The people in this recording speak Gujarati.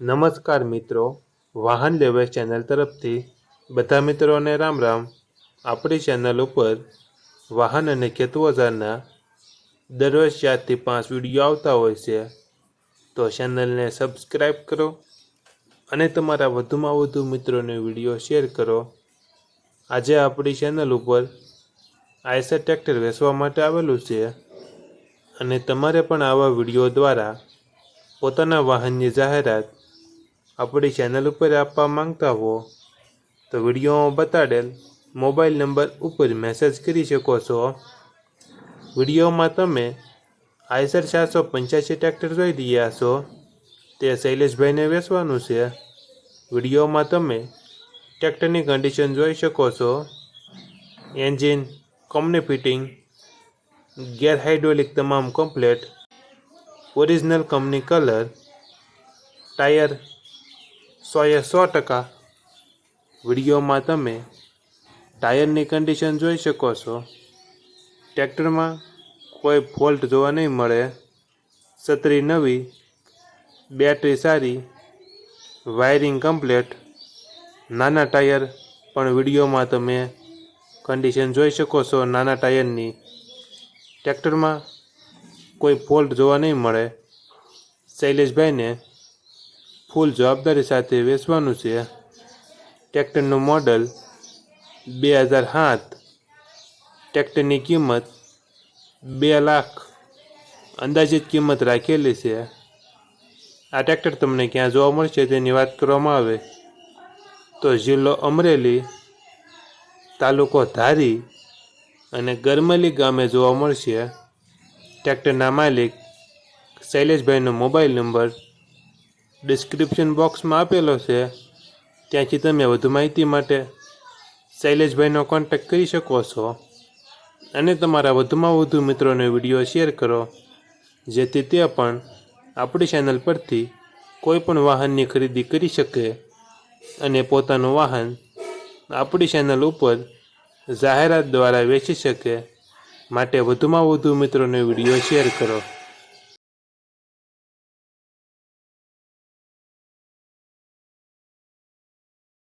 નમસ્કાર મિત્રો, વાહન લેવાય ચેનલ તરફથી બધા મિત્રોને રામ રામ। આપણી ચેનલ ઉપર વાહન અને ખેત ઓજારના દરરોજ 4 થી 5 વિડીયો આવતા હોય છે, તો ચેનલને સબસ્ક્રાઈબ કરો અને તમારા વધુમાં વધુ મિત્રોને વિડીયો શેર કરો। આજે આપણી ચેનલ ઉપર આઈસર ટ્રેક્ટર વેચવા માટે આવેલું છે અને તમારે પણ આવા વિડીયો દ્વારા પોતાના વાહનની જાહેરાત આપણી ચેનલ ઉપર આપવા માંગતા હો તો વિડીયોમાં બતાડેલ મોબાઈલ નંબર ઉપર મેસેજ કરી શકો છો। વિડીયોમાં તમે આઈસર 485 ટ્રેક્ટર જોઈ રહ્યા છો, તે શૈલેષભાઈને વેચવાનું છે। વિડીયોમાં તમે ટ્રેક્ટરની કન્ડિશન જોઈ શકો છો। Engine company fitting, gear hydraulic તમામ complete, original company colour, tyre 100%। વિડીયોમાં તમે ટાયરની કન્ડિશન જોઈ શકો છો। ટ્રેક્ટરમાં કોઈ ફોલ્ટ જોવા નહીં મળે। છત્રી નવી, બેટરી સારી, વાયરિંગ કમ્પ્લેટ, નાના ટાયર પણ વિડીયોમાં તમે કન્ડિશન જોઈ શકો છો નાના ટાયરની। ટ્રેક્ટરમાં કોઈ ફોલ્ટ જોવા નહીં મળે। શૈલેષભાઈને ફૂલ જવાબદારી સાથે વેચવાનું છે। ટ્રેક્ટરનું મોડલ 2007। ટ્રેક્ટરની કિંમત 2 લાખ અંદાજિત કિંમત રાખેલી છે। આ ટ્રેક્ટર તમને ક્યાં જોવા મળશે તેની વાત કરવામાં આવે તો જિલ્લો અમરેલી, તાલુકો ધારી અને ગરમલી ગામે જોવા મળશે। ટ્રેક્ટરના માલિક શૈલેષભાઈનો મોબાઈલ નંબર ડિસ્ક્રિપ્શન બોક્સમાં આપેલો છે, ત્યાંથી તમે વધુ માહિતી માટે શૈલેષભાઈનો કોન્ટેક્ટ કરી શકો છો અને તમારા વધુમાં વધુ મિત્રોને વિડીયો શેર કરો, જેથી તે પણ આપણી ચેનલ પરથી કોઈ પણ વાહનની ખરીદી કરી શકે અને પોતાનું વાહન આપણી ચેનલ ઉપર જાહેરાત દ્વારા વેચી શકે। માટે વધુમાં વધુ મિત્રોને વિડીયો શેર કરો।